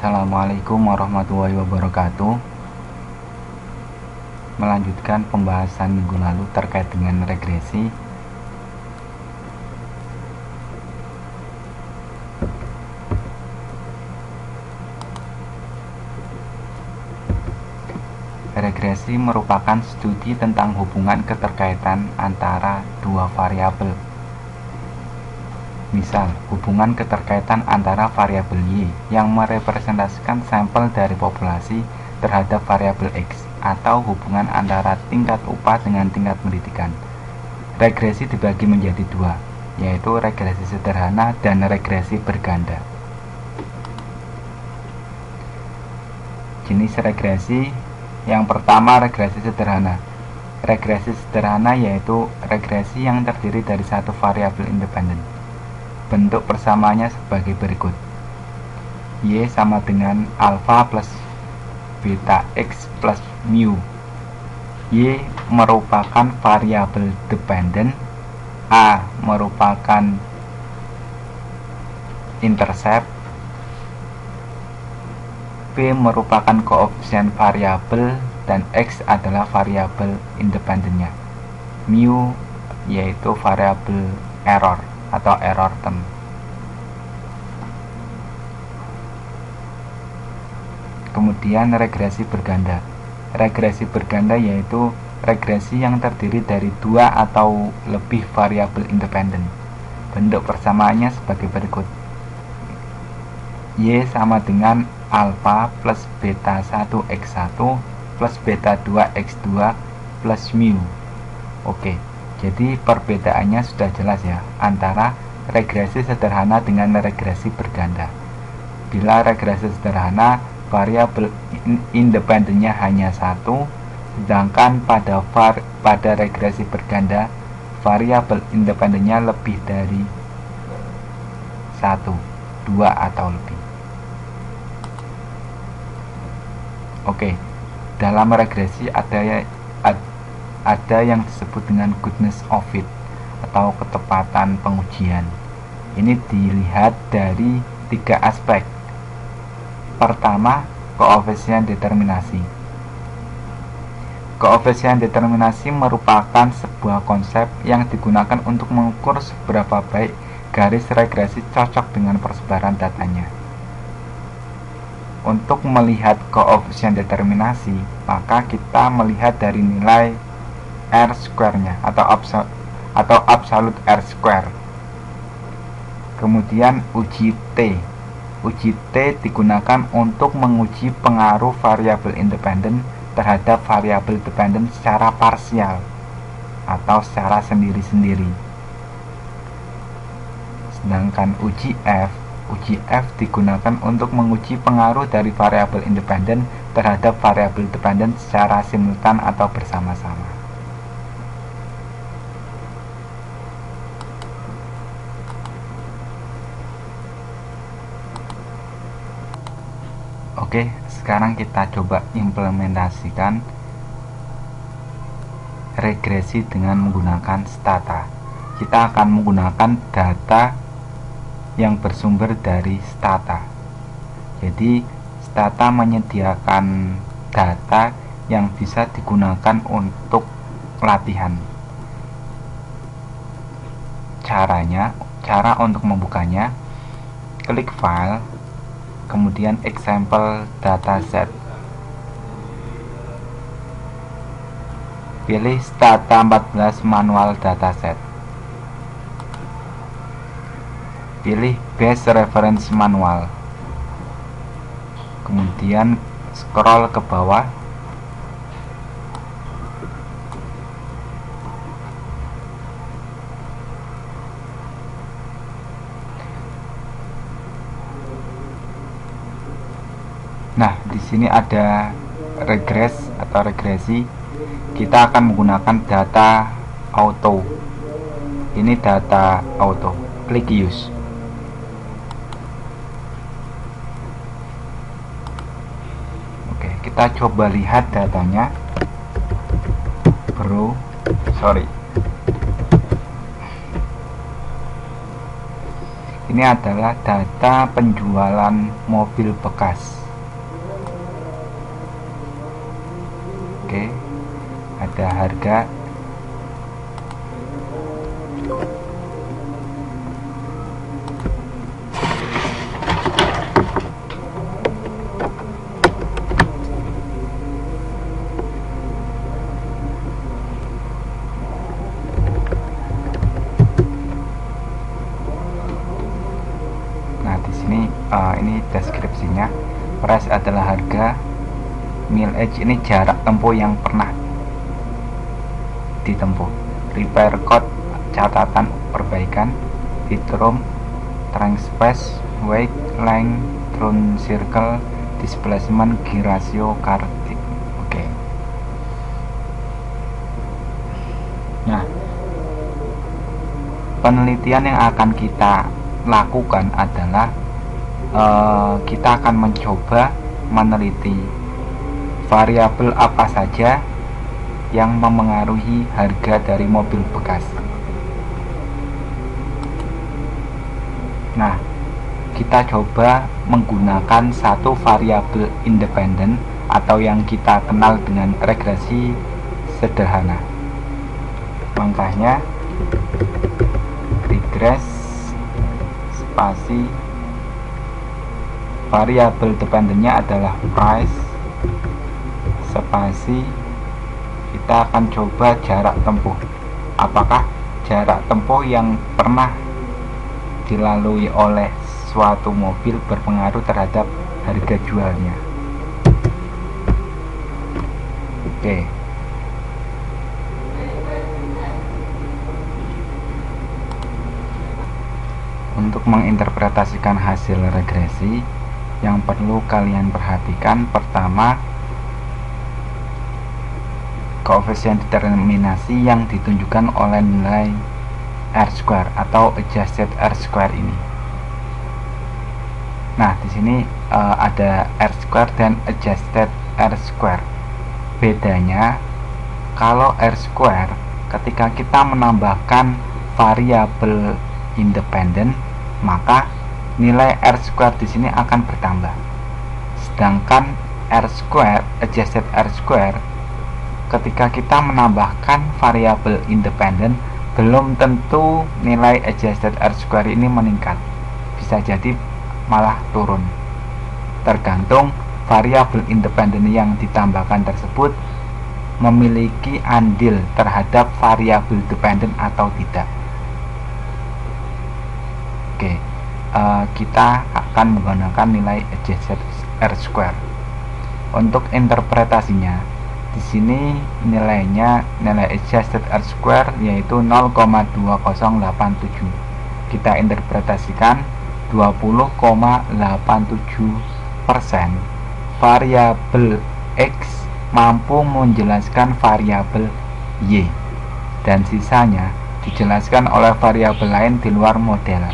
Assalamualaikum warahmatullahi wabarakatuh. Melanjutkan pembahasan minggu lalu terkait dengan regresi. Regresi merupakan studi tentang hubungan keterkaitan antara dua variabel. Misal, hubungan keterkaitan antara variabel Y yang merepresentasikan sampel dari populasi terhadap variabel X, atau hubungan antara tingkat upah dengan tingkat pendidikan. Regresi dibagi menjadi dua, yaitu regresi sederhana dan regresi berganda. Jenis regresi yang pertama, regresi sederhana. Regresi sederhana yaitu regresi yang terdiri dari satu variabel independen. Bentuk persamaannya sebagai berikut. Y sama dengan alfa plus beta X plus mu. Y merupakan variabel dependen, A merupakan intercept, P merupakan koefisien variabel, dan X adalah variabel independennya. Mu yaitu variabel error atau error term. Kemudian regresi berganda. Regresi berganda yaitu regresi yang terdiri dari dua atau lebih variabel independen. Bentuk persamaannya sebagai berikut. Y sama dengan alfa plus beta 1x1 plus beta 2x2 plus mu. Oke, jadi perbedaannya sudah jelas ya antara regresi sederhana dengan regresi berganda. Bila regresi sederhana, variabel independennya hanya satu, sedangkan pada regresi berganda, variabel independennya lebih dari satu, dua atau lebih. Oke, dalam regresi ada yang disebut dengan goodness of fit atau ketepatan pengujian. Ini dilihat dari tiga aspek. Pertama, koefisien determinasi. Koefisien determinasi merupakan sebuah konsep yang digunakan untuk mengukur seberapa baik garis regresi cocok dengan persebaran datanya. Untuk melihat koefisien determinasi, maka kita melihat dari nilai R square-nya atau absolute R square. Kemudian uji T. Uji T digunakan untuk menguji pengaruh variabel independen terhadap variabel dependen secara parsial atau secara sendiri-sendiri. Sedangkan uji F digunakan untuk menguji pengaruh dari variabel independen terhadap variabel dependen secara simultan atau bersama-sama. Oke, sekarang kita coba implementasikan regresi dengan menggunakan stata. Kita akan menggunakan data yang bersumber dari stata. Jadi stata menyediakan data yang bisa digunakan untuk latihan. Cara untuk membukanya, klik file, kemudian example dataset. Pilih Stata 14 manual dataset. Pilih Base Reference Manual. Kemudian scroll ke bawah. Nah, di sini ada regresi. Kita akan menggunakan data auto. Ini data auto. Klik use. Kita coba lihat datanya. Ini adalah data penjualan mobil bekas. Oke, ada harga. Nah, di sini ini deskripsinya. Price adalah harga, mileage ini jarak tempuh yang pernah ditempuh, repair code catatan perbaikan, headroom, trunk space, weight, length, turn circle, displacement, gear ratio, car tip. Oke. Nah, penelitian yang akan kita lakukan adalah kita akan mencoba meneliti variabel apa saja yang memengaruhi harga dari mobil bekas. Nah, kita coba menggunakan satu variabel independen atau yang kita kenal dengan regresi sederhana. Langkahnya regress spasi, variabel dependennya adalah price, spasi, kita akan coba jarak tempuh. Apakah jarak tempuh yang pernah dilalui oleh suatu mobil berpengaruh terhadap harga jualnya. Oke. Untuk menginterpretasikan hasil regresi, yang perlu kalian perhatikan, pertama, koefisien determinasi yang ditunjukkan oleh nilai R-square atau adjusted R-square ini. Nah, di sini ada R-square dan adjusted R-square. Bedanya, kalau R-square ketika kita menambahkan variabel independen, maka nilai R-square di sini akan bertambah. Sedangkan R-square, adjusted R-square, ketika kita menambahkan variabel independen, belum tentu nilai adjusted R-square ini meningkat. Bisa jadi malah turun. Tergantung variabel independen yang ditambahkan tersebut memiliki andil terhadap variabel dependen atau tidak. Oke, kita akan menggunakan nilai adjusted R-square. Untuk interpretasinya, di sini nilai adjusted R-square yaitu 0,2087. Kita interpretasikan 20,87% variabel X mampu menjelaskan variabel Y, dan sisanya dijelaskan oleh variabel lain di luar model.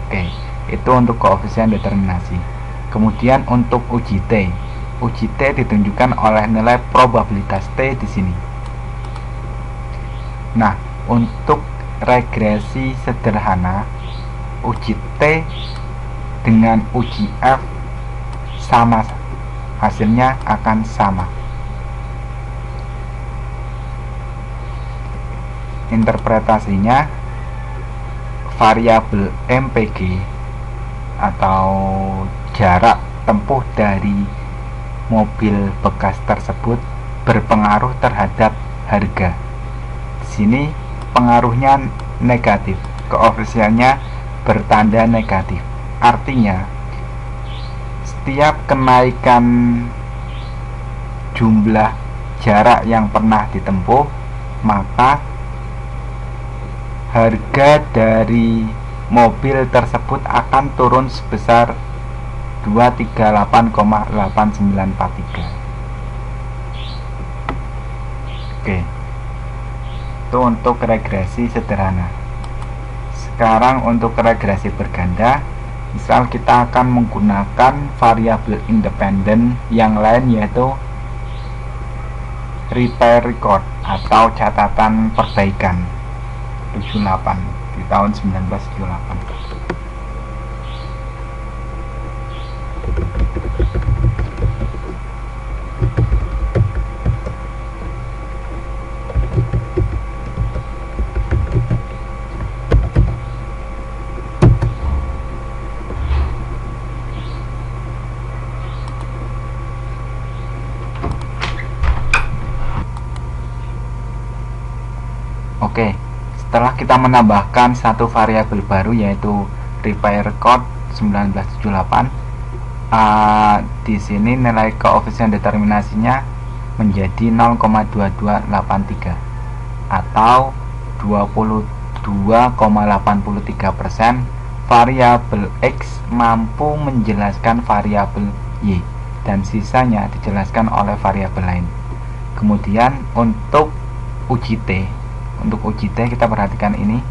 Oke, itu untuk koefisien determinasi. Kemudian untuk uji T ditunjukkan oleh nilai probabilitas T di sini. Nah, untuk regresi sederhana, uji T dengan uji F sama, hasilnya akan sama. Interpretasinya, variabel MPG atau jarak tempuh dari mobil bekas tersebut berpengaruh terhadap harga. Di sini pengaruhnya negatif, koefisiennya bertanda negatif. Artinya, setiap kenaikan jumlah jarak yang pernah ditempuh, maka harga dari mobil tersebut akan turun sebesar 238,8943. Oke, itu untuk regresi sederhana. Sekarang untuk regresi berganda, misal kita akan menggunakan variabel independen yang lain, yaitu repair record atau catatan perbaikan 78 di tahun 1978. Setelah kita menambahkan satu variabel baru yaitu repair code 1978, di sini nilai koefisien determinasinya menjadi 0,2283 atau 22,83%. Variabel X mampu menjelaskan variabel Y dan sisanya dijelaskan oleh variabel lain. Kemudian untuk uji T kita perhatikan ini.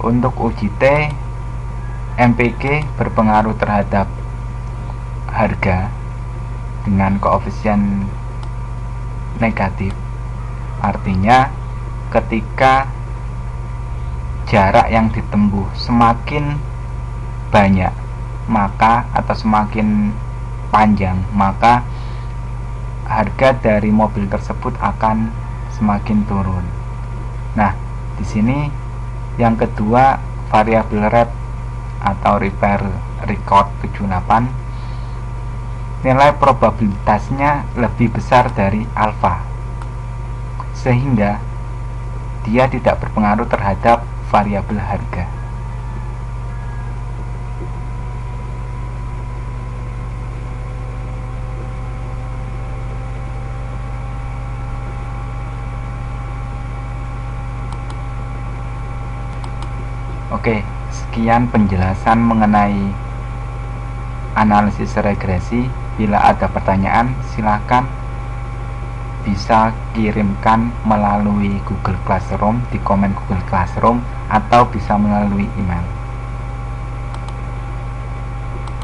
Untuk uji T, MPG berpengaruh terhadap harga dengan koefisien negatif. Artinya ketika jarak yang ditempuh semakin banyak atau semakin panjang, maka harga dari mobil tersebut akan semakin turun. Nah, di sini yang kedua, variabel rate atau repair record 78, nilai probabilitasnya lebih besar dari alfa, sehingga dia tidak berpengaruh terhadap variabel harga. Oke, sekian penjelasan mengenai analisis regresi. Bila ada pertanyaan, silakan bisa kirimkan melalui Google Classroom, di komen Google Classroom, atau bisa melalui email.